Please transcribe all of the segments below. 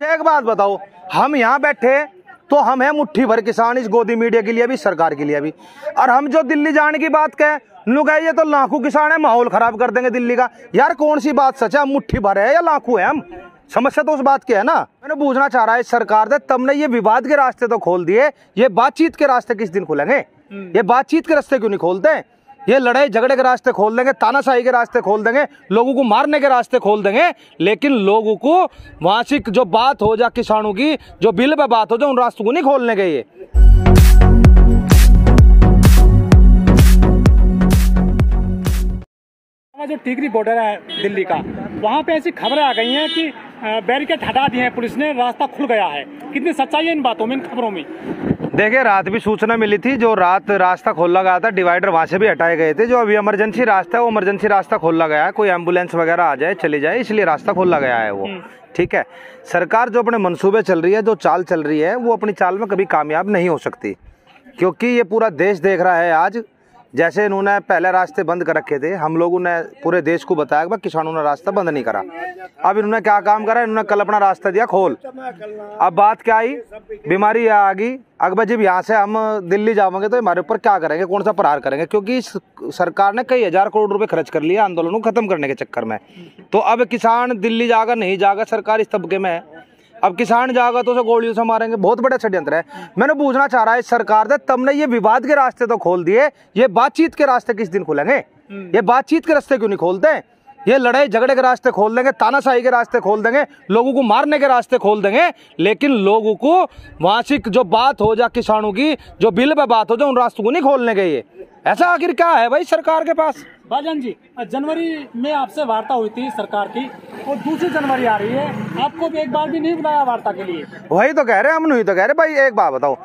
एक बात बताओ, हम यहाँ बैठे तो हम है मुट्ठी भर किसान, इस गोदी मीडिया के लिए भी, सरकार के लिए भी। और हम जो दिल्ली जाने की बात कहें, ये तो लाखों किसान है, माहौल खराब कर देंगे दिल्ली का। यार कौन सी बात सच है, मुट्ठी भर है या लाखों है? हम समस्या तो उस बात की है ना। मैंने पूछना चाह रहा है सरकार से, तुमने ये विवाद के रास्ते तो खोल दिए, ये बातचीत के रास्ते किस दिन खुलेंगे? ये बातचीत के रास्ते क्यों नहीं खोलते? ये लड़ाई झगड़े के रास्ते खोल देंगे, तानाशाही के रास्ते खोल देंगे, लोगों को मारने के रास्ते खोल देंगे, लेकिन लोगों को वार्षिक जो बात हो जा किसानों की, जो बिल पे बात हो जा, उन रास्तों को नहीं खोलने के। ये जो टिकरी बॉर्डर है दिल्ली का, वहाँ पे ऐसी खबरें आ गई हैं कि बैरिकेड हटा दिए हैं पुलिस ने, रास्ता खुल गया है। कितनी सच्चाई है इन बातों में, इन खबरों में? देखिए, रात भी सूचना मिली थी, जो रात रास्ता खोला गया था, डिवाइडर वहां से भी हटाए गए थे। जो अभी इमरजेंसी रास्ता है, वो इमरजेंसी रास्ता खोला गया है, कोई एम्बुलेंस वगैरह आ जाए चली जाए, इसलिए रास्ता खोला गया है वो। ठीक है, सरकार जो अपने मंसूबे चल रही है, जो चाल चल रही है, वो अपनी चाल में कभी कामयाब नहीं हो सकती, क्योंकि ये पूरा देश देख रहा है आज। जैसे इन्होंने पहले रास्ते बंद कर रखे थे, हम लोगों ने पूरे देश को बताया कि किसानों ने रास्ता बंद नहीं करा। अब इन्होंने क्या काम करा, इन्होंने कल अपना रास्ता दिया खोल। अब बात क्या आई, बीमारी आ गई। अकबर जब यहाँ से हम दिल्ली जाएंगे तो हमारे ऊपर क्या करेंगे, कौन सा प्रहार करेंगे? क्योंकि सरकार ने कई हजार करोड़ रुपए खर्च कर लिया आंदोलन को खत्म करने के चक्कर में। तो अब किसान दिल्ली जाएगा नहीं जाएगा, सरकार इस तबके में है। अब किसान जाएगा तो उसे गोलियों से मारेंगे, बहुत बड़ा षड्यंत्र है। मैंने पूछना चाह रहा है सरकार से, तुमने ये विवाद के रास्ते तो खोल दिए, ये बातचीत के रास्ते किस दिन खुलेंगे? ये बातचीत के रास्ते क्यों नहीं खोलते? ये लड़ाई झगड़े के रास्ते खोल देंगे, तानाशाही के रास्ते खोल देंगे, लोगों को मारने के रास्ते खोल देंगे, लेकिन लोगों को वार्षिक जो बात हो जा किसानों की, जो बिल पे बात हो जा, उन रास्तों को नहीं खोलने के। ये ऐसा आखिर क्या है भाई सरकार के पास? भाईजान जी, जनवरी में आपसे वार्ता हुई थी सरकार की, और दूसरी जनवरी आ रही है, आपको भी एक बार भी नहीं बुलाया वार्ता के लिए? वही तो कह रहे हैं, हम नहीं तो कह रहे भाई। एक बात बताओ,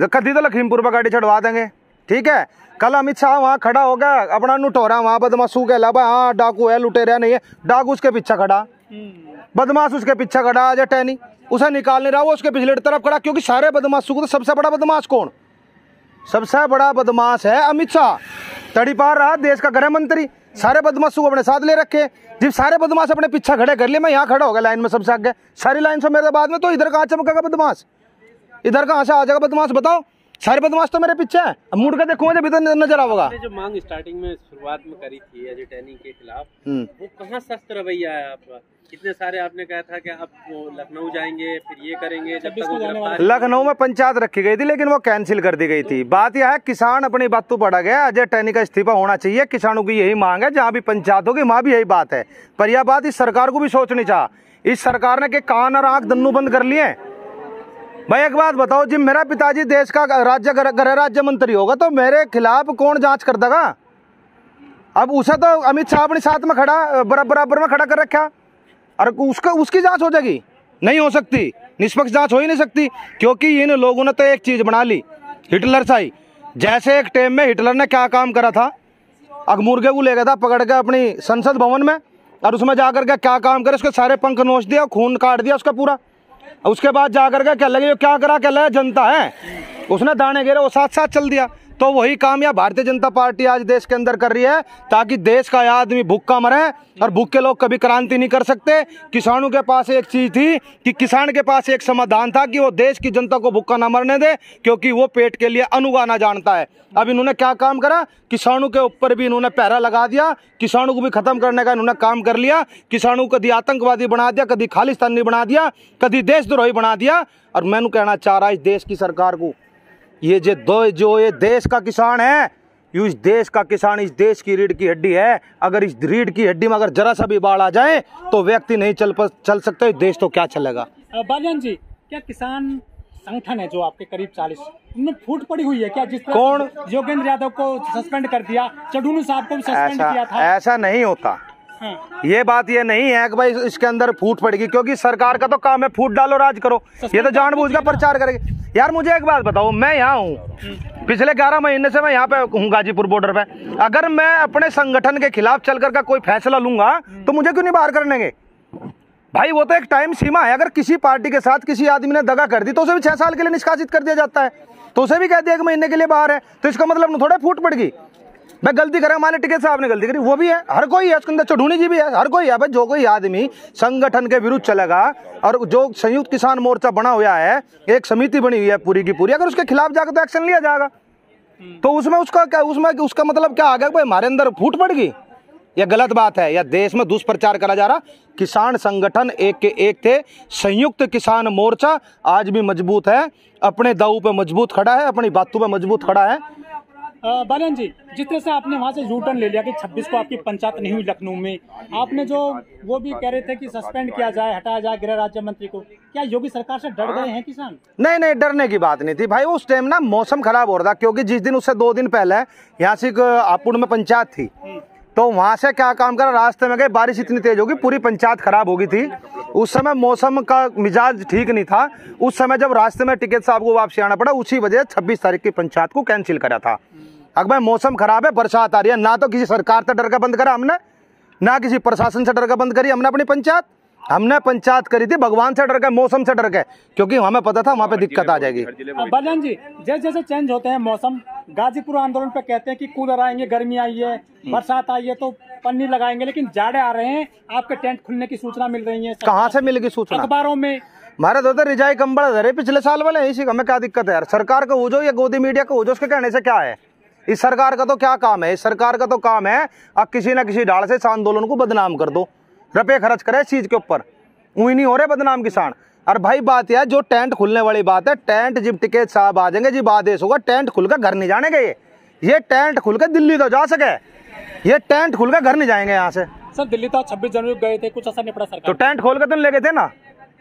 कभी तो लखीमपुर पर गाड़ी चढ़वा देंगे, ठीक है? कल अमित शाह वहाँ खड़ा हो गया, अपना नुटोरा वहाँ बदमाशू के अलावा, हाँ डाकू है, लुटेरा नहीं है, डाकू उसके पीछे खड़ा, बदमाश उसके पीछे खड़ा, अजय टैनी उसे निकाल नहीं रहा, वो उसके पिछले तरफ खड़ा। क्योंकि सारे बदमाशों को तो सबसे बड़ा बदमाश कौन? सबसे बड़ा बदमाश है अमित शाह, तड़ी पार रहा देश का गृह मंत्री, सारे बदमाशों को अपने साथ ले रखे। जब सारे बदमाश अपने पीछे खड़े कर लिए, मैं यहाँ खड़ा हो गया लाइन में सबसे आगे, सारी लाइन से मेरे बाद में, तो इधर कहाँ चमकेगा बदमाश? इधर कहाँ से आ जाएगा बदमाश बताओ? सारे बदमाश तो मेरे पीछे है। अब मुड़ के देखूंगा जब इधर नजर आएगा। जो मांग स्टार्टिंग में शुरुआत में करी थी अजय टैनी के खिलाफ, वो कहाँ सख्त रवैया है आपका? कितने सारे आपने कहा था कि आप लखनऊ जाएंगे, फिर ये करेंगे, जब तक लखनऊ में पंचायत रखी गई थी, लेकिन वो कैंसिल कर दी गई थी। बात यह है, किसान अपनी बात तो पड़ा गया, अजय टैनी का इस्तीफा होना चाहिए, किसानों की यही मांग है। जहाँ भी पंचायत होगी वहाँ भी यही बात है, पर यह बात इस सरकार को भी सोचनी चाहिए। इस सरकार ने के कान और आंख दन्नू बंद कर लिए। भाई एक बात बताओ, जब मेरा पिताजी देश का गृह राज्य मंत्री होगा तो मेरे खिलाफ कौन जांच कर देगा? अब उसे तो अमित शाह अपने साथ में खड़ा, बराबर में खड़ा कर रखा, और उसकी जांच हो जाएगी? नहीं हो सकती, निष्पक्ष जांच हो ही नहीं सकती। क्योंकि इन लोगों ने तो एक चीज बना ली, हिटलर साई। जैसे एक टाइम में हिटलर ने क्या काम करा था, अगमुर्गे को ले गया था पकड़ के अपनी संसद भवन में, और उसमें जाकर के क्या काम करे, उसके सारे पंख नोच दिया, खून काट दिया उसका पूरा। उसके बाद जाकर के क्या लगे, क्या करा, क्या लगा, जनता है उसने दाने गिरे, वो साथ साथ चल दिया। तो वही काम या भारतीय जनता पार्टी आज देश के अंदर कर रही है, ताकि देश का आदमी भूखा मरे। और भूखे लोग कभी क्रांति नहीं कर सकते। किसानों के पास एक चीज थी कि किसान के पास एक समाधान था कि वो देश की जनता को भूखा ना मरने दे, क्योंकि वो पेट के लिए अन्न उगाना जानता है। अब इन्होंने क्या काम करा, किसानों के ऊपर भी इन्होंने पहरा लगा दिया, किसानों को भी खत्म करने का इन्होंने काम कर लिया। किसानों को कभी आतंकवादी बना दिया, कभी खालिस्तानी बना दिया, कभी देशद्रोही बना दिया। और मैंने कहना चाह रहा इस देश की सरकार को, ये जो ये देश का किसान है, इस देश का किसान इस देश की रीढ़ की हड्डी है। अगर इस रीढ़ की हड्डी में अगर जरा सा भी बाढ़ आ जाए तो व्यक्ति नहीं चल सकते, देश तो क्या चलेगा? भाईजान जी, क्या किसान संगठन है जो आपके करीब 40, उनमें फूट पड़ी हुई है क्या? जिस तरह कौन? योगेंद्र यादव को सस्पेंड कर दिया, चढ़ूनू साहब को भी सस्पेंड किया था। ऐसा नहीं होता। हाँ। ये बात ये नहीं है कि भाई इसके अंदर फूट पड़ेगी, क्योंकि सरकार का तो काम है फूट डालो राज करो। ये तो जानबूझ कर प्रचार करेगी। यार मुझे एक बात बताओ, मैं यहाँ हूँ, पिछले 11 महीने से मैं यहाँ पे हूँ गाजीपुर बॉर्डर पे। अगर मैं अपने संगठन के खिलाफ चल कर का कोई फैसला लूंगा तो मुझे क्यों नहीं बाहर कर लेंगे? भाई वो तो एक टाइम सीमा है। अगर किसी पार्टी के साथ किसी आदमी ने दगा कर दी तो उसे भी 6 साल के लिए निष्कासित कर दिया जाता है, तो उसे भी कह दिया 1 महीने के लिए बाहर है, तो इसका मतलब थोड़ा फूट पड़ गई। भाई गलती करे, मान टिकैत साहब ने गलती करी, वो भी है, हर कोई है उसके अंदर, चौधरी जी भी है, हर कोई है भाई। जो कोई आदमी संगठन के विरुद्ध चलेगा और जो संयुक्त किसान मोर्चा बना हुआ है, एक समिति बनी हुई है पूरी की पूरी, अगर उसके खिलाफ जाकर तो एक्शन लिया जाएगा। तो उसमें उसका क्या, उसमें उसका मतलब क्या आ गया भाई हमारे अंदर फूट पड़ गई, यह गलत बात है। या देश में दुष्प्रचार करा जा रहा। किसान संगठन एक के एक थे, संयुक्त किसान मोर्चा आज भी मजबूत है, अपने दाऊ पे मजबूत खड़ा है, अपनी बातों पे मजबूत खड़ा है। बालन जी, जिस तरह से आपने वहाँ से यू टर्न ले लिया कि 26 को आपकी पंचायत नहीं हुई लखनऊ में, आपने जो वो भी कह रहे थे कि सस्पेंड किया जाए, हटाया जाए गृह राज्य मंत्री को, क्या योगी सरकार से डर गए हैं किसान? नहीं नहीं, डरने की बात नहीं थी भाई। उस टाइम ना मौसम खराब हो रहा था, क्योंकि जिस दिन उससे 2 दिन पहले यहाँ से हापुड़ में पंचायत थी, तो वहां से क्या काम करा, रास्ते में गए, बारिश इतनी तेज होगी, पूरी पंचायत खराब हो गई थी। उस समय मौसम का मिजाज ठीक नहीं था। उस समय जब रास्ते में टिकैत साहब को वापसी आना पड़ा, उसी वजह 26 तारीख की पंचायत को कैंसिल करा था। अगर भाई मौसम खराब है, बरसात आ रही है, ना तो किसी सरकार से डर का बंद करा हमने, ना किसी प्रशासन से डर का बंद करी हमने अपनी पंचायत। हमने पंचायत करी थी भगवान से डर के, मौसम से डर के, क्योंकि हमें पता था वहां पे दिक्कत आ जाएगी। बलन जी, जैसे जैसे चेंज होते हैं मौसम, गाजीपुर आंदोलन पे कहते हैं कि कूलर आएंगे, गर्मी आई है, बरसात आई है तो पन्नी लगाएंगे, लेकिन जाड़े आ रहे हैं, आपके टेंट खुलने की सूचना मिल रही है। कहाँ से मिलेगी सूचना? अखबारों में। हमारे तो रिजाई कंबल धरे पिछले साल वाले, इसी हमें क्या दिक्कत है यार? सरकार का हो जो या गोदी मीडिया का हो जो, उसके कहने से क्या है? इस सरकार का तो क्या काम है? इस सरकार का तो काम है अब किसी ना किसी ढाल से इस आंदोलन को बदनाम कर दो, रुपये खर्च करे इस चीज के ऊपर। वही नहीं हो रहे बदनाम किसान। और भाई बात यह, जो टेंट खुलने वाली बात है, टेंट जब टिकैत साहब आ जाएंगे, जब आदेश होगा, टेंट खुलकर घर नहीं जाने गए। ये टेंट खुलकर दिल्ली तो जा सके, ये टेंट खुलकर घर नहीं जाएंगे यहाँ से। सर दिल्ली तो 26 जनवरी को गए थे, कुछ असर नहीं पड़ा सरकार? तो टेंट खोल कर तो ले गए थे ना,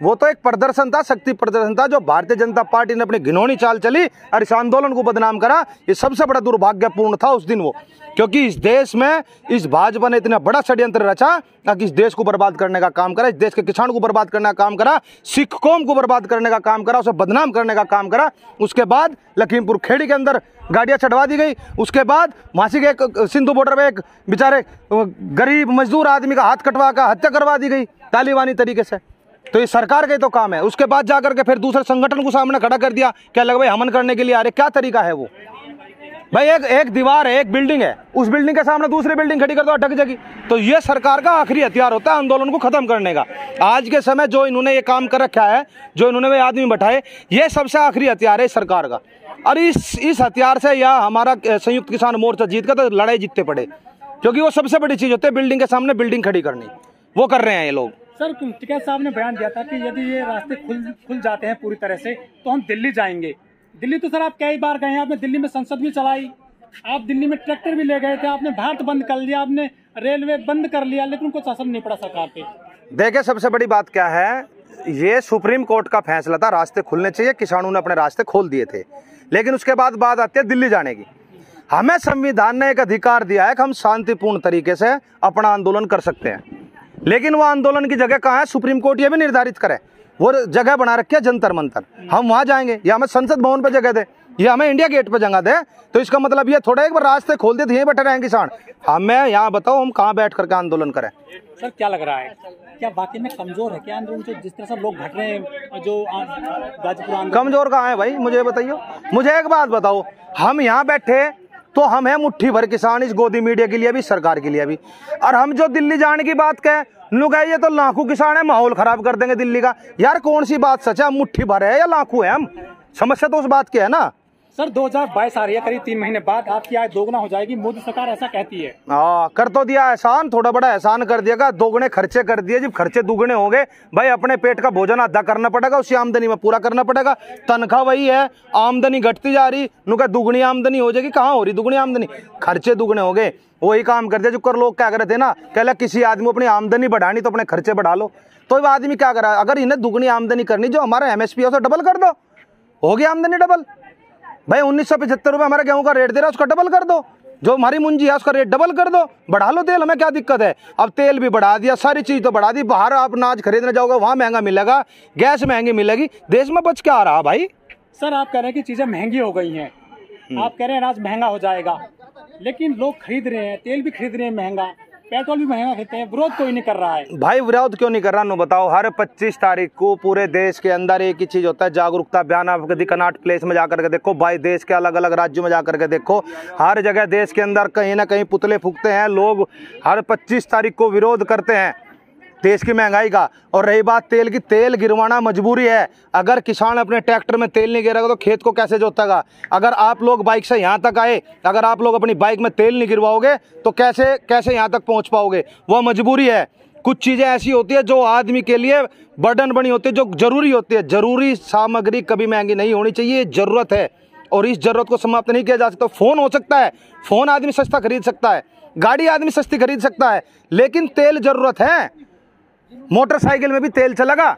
वो तो एक प्रदर्शन था, शक्ति प्रदर्शन था, जो भारतीय जनता पार्टी ने अपनी घिनौनी चाल चली और इस आंदोलन को बदनाम करा। ये सबसे बड़ा दुर्भाग्यपूर्ण था उस दिन वो, क्योंकि इस देश में इस भाजपा ने इतना बड़ा षड्यंत्र रचा कि इस देश को बर्बाद करने का काम करा, इस देश के किसान को बर्बाद करने का काम करा, सिख कौम को बर्बाद करने का काम करा, उसे बदनाम करने का काम करा। उसके बाद लखीमपुर खेड़ी के अंदर गाड़ियां चढ़वा दी गई। उसके बाद मासी के एक सिंधु बॉर्डर पे एक बेचारे गरीब मजदूर आदमी का हाथ कटवा कर हत्या करवा दी गई तालिबानी तरीके से। तो ये सरकार का ही तो काम है। उसके बाद जाकर के फिर दूसरे संगठन को सामने खड़ा कर दिया, क्या लगा भाई हमन करने के लिए आ रहे? क्या तरीका है वो भाई? एक दीवार है, एक बिल्डिंग है, उस बिल्डिंग के सामने दूसरी बिल्डिंग खड़ी कर दो, अटक जाएगी। तो ये सरकार का आखिरी हथियार होता है आंदोलन को खत्म करने का। आज के समय जो इन्होंने ये काम कर रखा है, जो इन्होंने वे आदमी बैठाए, ये सबसे आखिरी हथियार है सरकार का। और इस हथियार से या हमारा संयुक्त किसान मोर्चा जीत का तो लड़ाई जीतते पड़े, क्योंकि वो सबसे बड़ी चीज होती है बिल्डिंग के सामने बिल्डिंग खड़ी करनी। वो कर रहे हैं ये लोग। सर टिकैत साहब ने बयान दिया था कि यदि ये रास्ते खुल जाते हैं पूरी तरह से तो हम दिल्ली जाएंगे। दिल्ली तो सर आप कई बार गए हैं, आपने दिल्ली में संसद भी चलाई, आप दिल्ली में ट्रैक्टर भी ले गए थे, आपने भारत बंद कर लिया, आपने रेलवे बंद कर लिया, लेकिन कुछ असर नहीं पड़ा सरकार पे। देखिए सबसे बड़ी बात क्या है, ये सुप्रीम कोर्ट का फैसला था, रास्ते खुलने चाहिए, किसानों ने अपने रास्ते खोल दिए थे। लेकिन उसके बाद बात आती है दिल्ली जाने की। हमें संविधान ने एक अधिकार दिया है कि हम शांतिपूर्ण तरीके से अपना आंदोलन कर सकते हैं, लेकिन वो आंदोलन की जगह कहाँ है सुप्रीम कोर्ट ये भी निर्धारित करे। वो जगह बना रखी है जंतर मंतर, हम वहां जाएंगे, या हमें संसद भवन पे जगह दे, या हमें इंडिया गेट पे जगह दे। तो इसका मतलब ये थोड़ा एक बार रास्ते खोल दे तो यहीं बैठे रहेंगे किसान। हमें यहाँ बताओ हम कहाँ बैठ करके आंदोलन करें? सर क्या लग रहा है, क्या वाकई में कमजोर है क्या आंदोलन? जो जिस तरह से लोग घट रहे हैं, जो गाजीपुर आंदोलन कमजोर कहाँ है भाई? मुझे बताइए, मुझे एक बात बताओ, हम यहाँ बैठे तो हम है मुट्ठी भर किसान, इस गोदी मीडिया के लिए भी, सरकार के लिए भी। और हम जो दिल्ली जाने की बात कहें, ये तो लाखों किसान है, माहौल खराब कर देंगे दिल्ली का। यार कौन सी बात सच है? मुट्ठी भर है या लाखों है? हम समस्या तो उस बात की है ना। सर 2022 आ रही है, करीब 3 महीने बाद आपकी आय दोगुना हो जाएगी, मोदी सरकार ऐसा कहती है। कर तो दिया एहसान, थोड़ा बड़ा एहसान कर दिया, दोगुने खर्चे कर दिए। जब खर्चे दुगने हो गए भाई, अपने पेट का भोजन अदा करना पड़ेगा, उसी आमदनी में पूरा करना पड़ेगा। तनख्वाह वही है, आमदनी घटती जा रही, नुका दुगनी आमदनी हो जाएगी। कहाँ हो रही दुगनी आमदनी? खर्चे दुगने हो गए। वही काम कर दिया जो कर लोग क्या कर रहे थे ना, कहला किसी आदमी को अपनी आमदनी बढ़ानी तो अपने खर्चे बढ़ा लो। तो वो आदमी क्या करा, अगर इन्हें दुगनी आमदनी करनी, जो हमारा MSP है उसे डबल कर दो, हो गई आमदनी डबल। भाई 1975 रुपये हमारे गेहूं का रेट दे रहा है, उसका डबल कर दो। जो हमारी मुंजी है उसका रेट डबल कर दो, बढ़ा लो तेल, हमें क्या दिक्कत है? अब तेल भी बढ़ा दिया, सारी चीज तो बढ़ा दी। बाहर आप अनाज खरीदने जाओगे वहां महंगा मिलेगा, गैस महंगी मिलेगी, देश में बच क्या आ रहा भाई? सर आप कह रहे हैं कि चीजें महंगी हो गई हैं, आप कह रहे हैं अनाज महंगा हो जाएगा, लेकिन लोग खरीद रहे हैं, तेल भी खरीद रहे हैं महंगा, पेट्रोल भी महंगा खरीदते हैं, विरोध कोई नहीं कर रहा है। भाई विरोध क्यों नहीं कर रहा? नो बताओ। हर 25 तारीख को पूरे देश के अंदर एक ही चीज होता है, जागरूकता अभियान। आप कभी कनॉट प्लेस में जाकर के देखो, भाई देश के अलग अलग राज्यों में जाकर के देखो, हर जगह देश के अंदर कहीं ना कहीं पुतले फूकते हैं लोग। हर 25 तारीख को विरोध करते हैं देश की महंगाई का। और रही बात तेल की, तेल गिरवाना मजबूरी है। अगर किसान अपने ट्रैक्टर में तेल नहीं गिरेगा तो खेत को कैसे जोतेगा? अगर आप लोग बाइक से यहाँ तक आए, अगर आप लोग अपनी बाइक में तेल नहीं गिरवाओगे तो कैसे यहाँ तक पहुँच पाओगे? वह मजबूरी है। कुछ चीज़ें ऐसी होती है जो आदमी के लिए बर्डन बनी होती है, जो जरूरी होती है। जरूरी सामग्री कभी महंगी नहीं होनी चाहिए, जरूरत है और इस जरूरत को समाप्त नहीं किया जा सकता। फ़ोन हो सकता है, फ़ोन आदमी सस्ता खरीद सकता है, गाड़ी आदमी सस्ती खरीद सकता है, लेकिन तेल जरूरत है। मोटरसाइकिल में भी तेल चलेगा।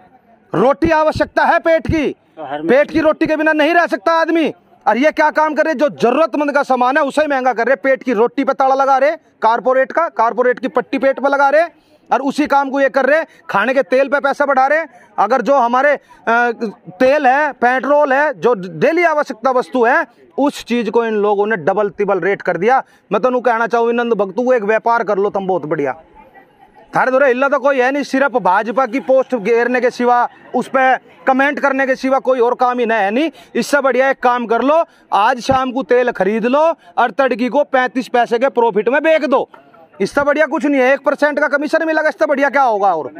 रोटी आवश्यकता है पेट की रोटी के बिना नहीं रह सकता आदमी। और ये क्या काम कर रहे? जो जरूरतमंद का सामान है उसे महंगा कर रहे। पेट की रोटी पे ताला लगा रहे, कारपोरेट की पट्टी पेट पे लगा रहे, और उसी काम को ये कर रहे, खाने के तेल पे पैसा बढ़ा रहे। अगर जो हमारे तेल है, पेट्रोल है, जो डेली आवश्यकता वस्तु है, उस चीज को इन लोगों ने डबल तिबल रेट कर दिया। मैं तो कहना चाहूँ नंद भक्तू, एक व्यापार कर लो तुम, बहुत बढ़िया। थारे दौरे हिला तो कोई है नहीं, सिर्फ भाजपा की पोस्ट घेरने के सिवा, उस पर कमेंट करने के सिवा कोई और काम ही नहीं। इससे बढ़िया एक काम कर लो, आज शाम को तेल खरीद लो और तड़की को 35 पैसे के प्रॉफिट में बेच दो। इससे बढ़िया कुछ नहीं है। 1% का कमीशन मिलेगा, इससे बढ़िया क्या होगा? और